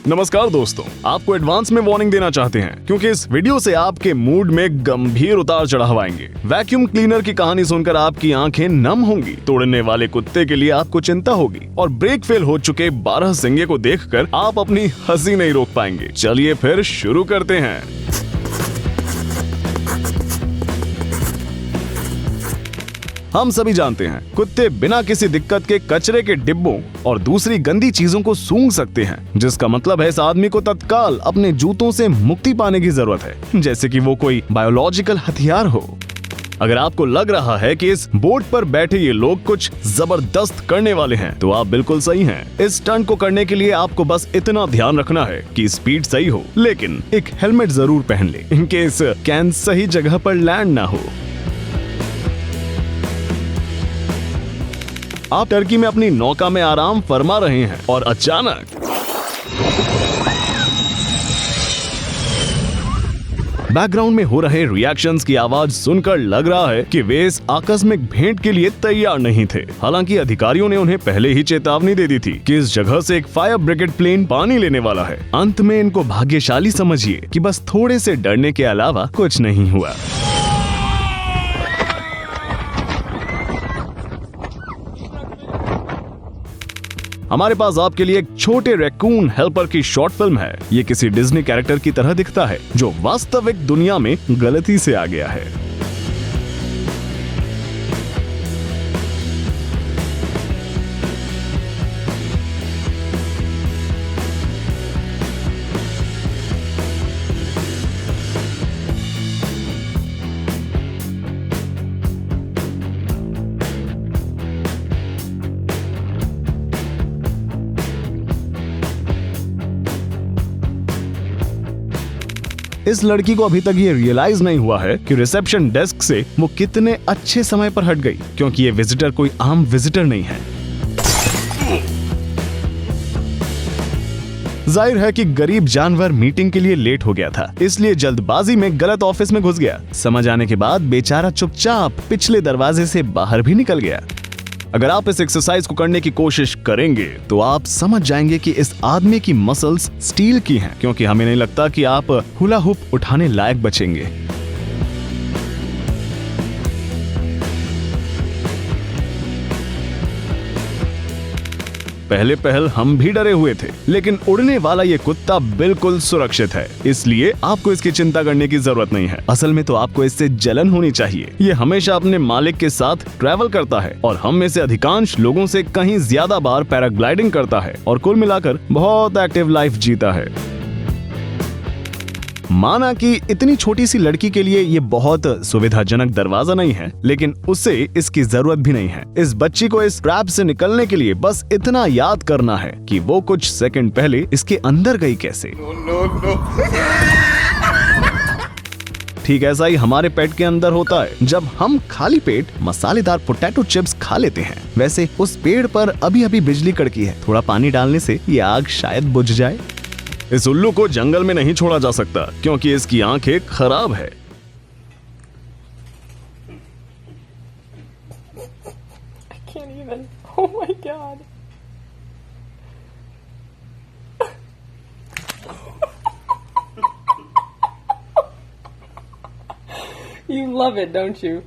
नमस्कार दोस्तों, आपको एडवांस में वार्निंग देना चाहते हैं क्योंकि इस वीडियो से आपके मूड में गंभीर उतार चढ़ाव आएंगे। वैक्यूम क्लीनर की कहानी सुनकर आपकी आंखें नम होंगी, तोड़ने वाले कुत्ते के लिए आपको चिंता होगी और ब्रेक फेल हो चुके 12 सिंगे को देखकर आप अपनी हंसी नहीं रोक पाएंगे। चलिए फिर शुरू करते हैं। हम सभी जानते हैं कुत्ते बिना किसी दिक्कत के कचरे के डिब्बों और दूसरी गंदी चीजों को सूंघ सकते हैं, जिसका मतलब है इस आदमी को तत्काल अपने जूतों से मुक्ति पाने की जरूरत है, जैसे कि वो कोई बायोलॉजिकल हथियार हो। अगर आपको लग रहा है कि इस बोट पर बैठे ये लोग कुछ जबरदस्त करने वाले हैं, तो आप बिल्कुल सही हैं। इस स्टंट को करने के लिए आपको बस इतना ध्यान रखना है कि स्पीड सही हो, लेकिन एक हेलमेट जरूर पहन ले इनके इस कैन सही जगह पर लैंड ना हो। आप टर्की में अपनी नौका में आराम फरमा रहे हैं और अचानक बैकग्राउंड में हो रहे रिएक्शंस की आवाज सुनकर लग रहा है कि वे इस आकस्मिक भेंट के लिए तैयार नहीं थे। हालांकि अधिकारियों ने उन्हें पहले ही चेतावनी दे दी थी कि इस जगह से एक फायर ब्रिगेड प्लेन पानी लेने वाला है। अंत में इनको भाग्यशाली समझिए कि बस थोड़े से डरने के अलावा कुछ नहीं हुआ। हमारे पास आपके लिए एक छोटे रैकून हेल्पर की शॉर्ट फिल्म है। ये किसी डिज्नी कैरेक्टर की तरह दिखता है जो वास्तविक दुनिया में गलती से आ गया है। इस लड़की को अभी तक ये रियलाइज नहीं हुआ है कि रिसेप्शन डेस्क से वो कितने अच्छे समय पर हट गई, क्योंकि ये विजिटर कोई आम विजिटर नहीं है। जाहिर है कि गरीब जानवर मीटिंग के लिए लेट हो गया था, इसलिए जल्दबाजी में गलत ऑफिस में घुस गया। समझ आने के बाद बेचारा चुपचाप पिछले दरवाजे से बाहर भी निकल गया। अगर आप इस एक्सरसाइज को करने की कोशिश करेंगे तो आप समझ जाएंगे कि इस आदमी की मसल्स स्टील की हैं, क्योंकि हमें नहीं लगता कि आप हुला हुप उठाने लायक बचेंगे। पहले पहल हम भी डरे हुए थे, लेकिन उड़ने वाला ये कुत्ता बिल्कुल सुरक्षित है, इसलिए आपको इसकी चिंता करने की जरूरत नहीं है। असल में तो आपको इससे जलन होनी चाहिए। ये हमेशा अपने मालिक के साथ ट्रैवल करता है और हम में से अधिकांश लोगों से कहीं ज्यादा बार पैराग्लाइडिंग करता है और कुल मिलाकर बहुत एक्टिव लाइफ जीता है। माना कि इतनी छोटी सी लड़की के लिए ये बहुत सुविधाजनक दरवाजा नहीं है, लेकिन उसे इसकी जरूरत भी नहीं है। इस बच्ची को इस ट्रैप से निकलने के लिए बस इतना याद करना है कि वो कुछ सेकंड पहले इसके अंदर गई कैसे। ठीक ऐसा ही हमारे पेट के अंदर होता है। जब हम खाली पेट मसालेदार पोटैटो चिप्स खा लेते हैं, वैसे उस पेड़ पर अभी अभी बिजली कड़की है, थोड़ा पानी डालने से ये आग शायद बुझ जाए। इस उल्लू को जंगल में नहीं छोड़ा जा सकता क्योंकि इसकी आंखें खराब है। I can't even. Oh my God. You love it, don't you?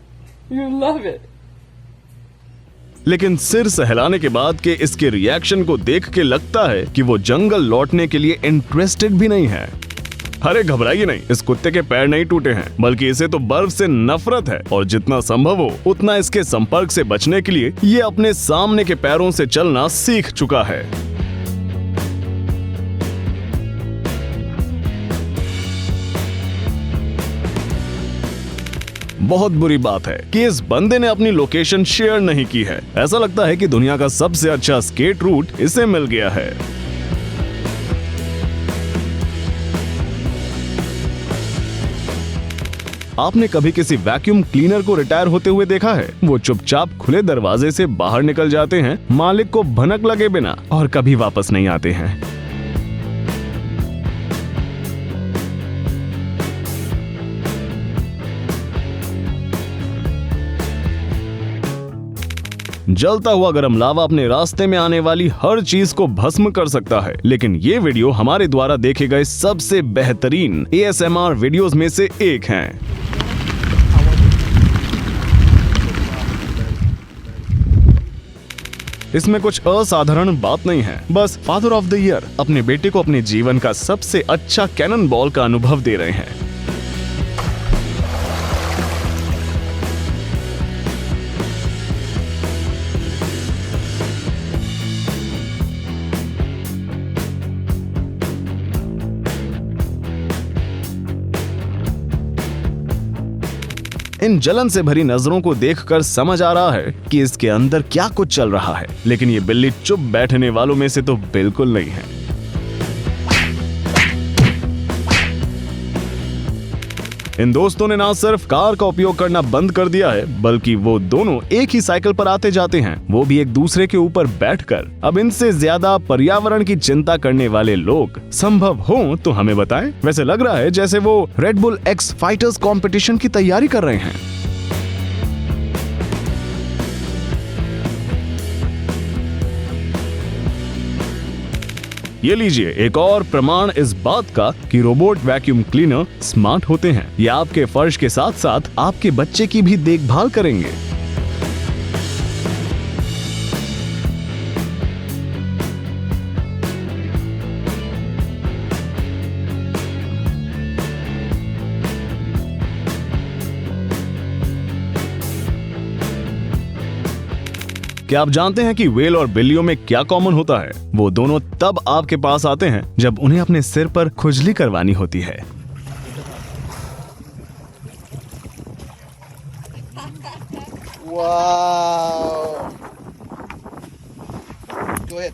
You love it. लेकिन सिर सहलाने के बाद के इसके रिएक्शन को देख के लगता है कि वो जंगल लौटने के लिए इंटरेस्टेड भी नहीं है। अरे घबराइए नहीं, इस कुत्ते के पैर नहीं टूटे हैं, बल्कि इसे तो बर्फ से नफरत है और जितना संभव हो उतना इसके संपर्क से बचने के लिए ये अपने सामने के पैरों से चलना सीख चुका है। बहुत बुरी बात है कि इस बंदे ने अपनी लोकेशन शेयर नहीं की है। ऐसा लगता है कि दुनिया का सबसे अच्छा स्केट रूट इसे मिल गया है। आपने कभी किसी वैक्यूम क्लीनर को रिटायर होते हुए देखा है? वो चुपचाप खुले दरवाजे से बाहर निकल जाते हैं, मालिक को भनक लगे बिना, और कभी वापस नहीं आते हैं। जलता हुआ गर्म लावा अपने रास्ते में आने वाली हर चीज को भस्म कर सकता है। लेकिन ये वीडियो हमारे द्वारा देखे गए सबसे बेहतरीन ASMR वीडियोस में से एक हैं। इसमें कुछ असाधारण बात नहीं है, बस फादर ऑफ द ईयर अपने बेटे को अपने जीवन का सबसे अच्छा कैनन बॉल का अनुभव दे रहे हैं। इन जलन से भरी नजरों को देखकर समझ आ रहा है कि इसके अंदर क्या कुछ चल रहा है, लेकिन ये बिल्ली चुप बैठने वालों में से तो बिल्कुल नहीं है। इन दोस्तों ने ना सिर्फ कार का उपयोग करना बंद कर दिया है, बल्कि वो दोनों एक ही साइकिल पर आते जाते हैं, वो भी एक दूसरे के ऊपर बैठकर। अब इनसे ज्यादा पर्यावरण की चिंता करने वाले लोग संभव हो तो हमें बताएं। वैसे लग रहा है जैसे वो red bull x fighters competition की तैयारी कर रहे हैं। ये लीजिए एक और प्रमाण इस बात का कि रोबोट वैक्यूम क्लीनर स्मार्ट होते हैं। ये आपके फर्श के साथ साथ आपके बच्चे की भी देखभाल करेंगे। क्या आप जानते हैं कि व्हेल और बिल्लियों में क्या कॉमन होता है? वो दोनों तब आपके पास आते हैं जब उन्हें अपने सिर पर खुजली करवानी होती है। Wow. Go ahead.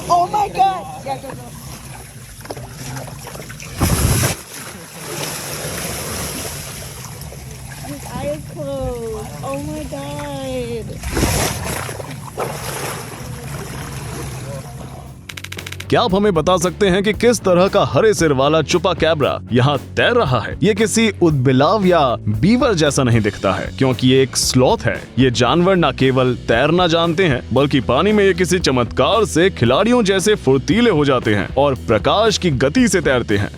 Oh my God. Yeah, go. His eyes closed. Oh my God. क्या आप हमें बता सकते हैं कि किस तरह का हरे सिर वाला चुपा कैबरा यहाँ तैर रहा है? ये किसी उदबिलाव या बीवर जैसा नहीं दिखता है, क्योंकि ये एक स्लॉथ है। ये जानवर न केवल तैरना जानते हैं, बल्कि पानी में ये किसी चमत्कार से खिलाड़ियों जैसे फुर्तीले हो जाते हैं और प्रकाश की गति से तैरते हैं।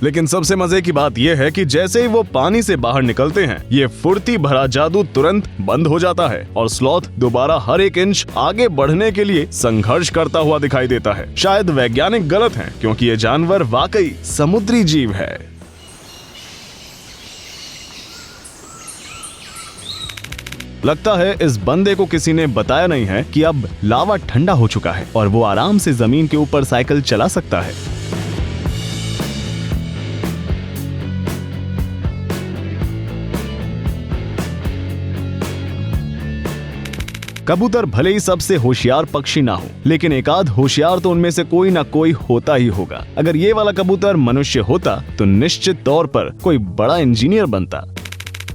लेकिन सबसे मजे की बात यह है कि जैसे ही वो पानी से बाहर निकलते हैं, ये फुर्ती भरा जादू तुरंत बंद हो जाता है और स्लॉथ दोबारा हर एक इंच आगे बढ़ने के लिए संघर्ष करता हुआ दिखाई देता है। शायद वैज्ञानिक गलत हैं, क्योंकि ये जानवर वाकई समुद्री जीव है। लगता है इस बंदे को किसी ने बताया नहीं है कि अब लावा ठंडा हो चुका है और वो आराम से जमीन के ऊपर साइकिल चला सकता है। कबूतर भले ही सबसे होशियार पक्षी ना हो, लेकिन एकाध होशियार तो उनमें से कोई ना कोई होता ही होगा। अगर ये वाला कबूतर मनुष्य होता तो निश्चित तौर पर कोई बड़ा इंजीनियर बनता।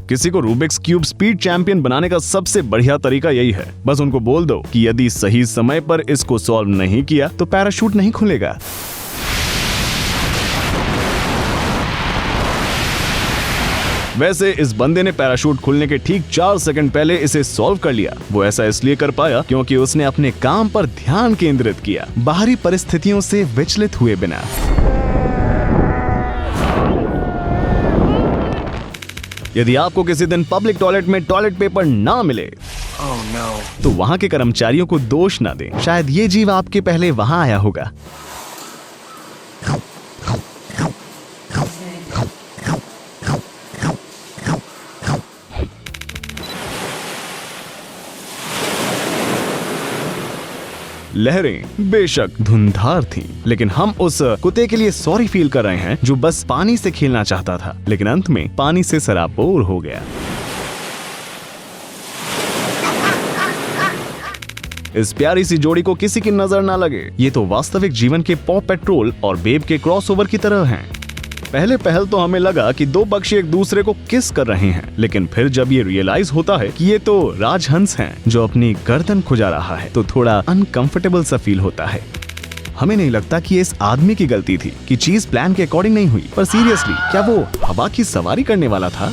किसी को रूबिक्स क्यूब स्पीड चैंपियन बनाने का सबसे बढ़िया तरीका यही है, बस उनको बोल दो कि यदि सही समय पर इसको सॉल्व नहीं किया तो पैराशूट नहीं खुलेगा। वैसे इस बंदे ने पैराशूट खुलने के ठीक 4 सेकंड पहले इसे सॉल्व कर लिया। वो ऐसा इसलिए कर पाया क्योंकि उसने अपने काम पर ध्यान केंद्रित किया, बाहरी परिस्थितियों से विचलित हुए बिना। यदि आपको किसी दिन पब्लिक टॉयलेट में टॉयलेट पेपर ना मिले, तो वहां के कर्मचारियों को दोष ना दें। शायद ये जीव आपके पहले वहां आया होगा। लहरें बेशक धुंधार थीं, लेकिन हम उस कुत्ते के लिए सॉरी फील कर रहे हैं जो बस पानी से खेलना चाहता था, लेकिन अंत में पानी से सराबोर हो गया। इस प्यारी सी जोड़ी को किसी की नजर ना लगे। ये तो वास्तविक जीवन के पॉ पेट्रोल और बेब के क्रॉसओवर की तरह हैं। पहले पहल तो हमें लगा कि दो पक्षी एक दूसरे को किस कर रहे हैं, लेकिन फिर जब ये रियलाइज होता है कि ये तो राजहंस हैं जो अपनी गर्दन खुजा रहा है, तो थोड़ा अनकंफर्टेबल सा फील होता है। हमें नहीं लगता कि ये इस आदमी की गलती थी कि चीज प्लान के अकॉर्डिंग नहीं हुई, पर सीरियसली क्या वो हवा की सवारी करने वाला था?